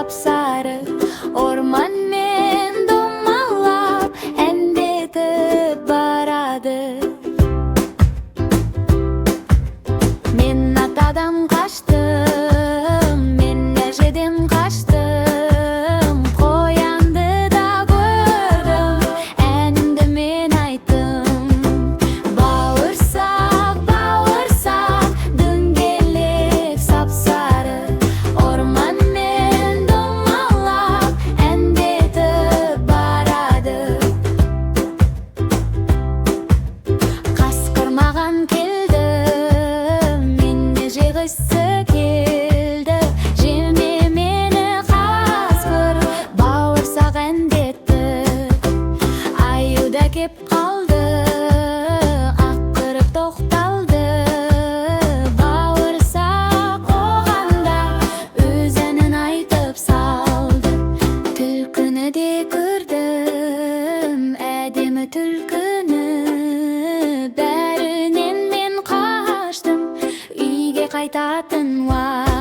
сап-сары, орманмен домалап әндетіп барады. Мен атадан қаштым, мен әжеден қаштым, Қояндыда көрдім, әнімді мен айттым. Бауырсақ, бауырсақ, дөңгелек сап-сары, орманмен домалап әндетіп барады. Қасқыр маған келді, мені жегісі келді. Жеме мені қасқыр, бауырсақ әндетті. Аюда кеп қалды, ақырып тоқталды. Бауырсақ оған да өз әнін айтып салды. Түлкіні де көрдім, әдемі түлкіні. Бәрінен мен қаштым, үйге қайтатын уақыт.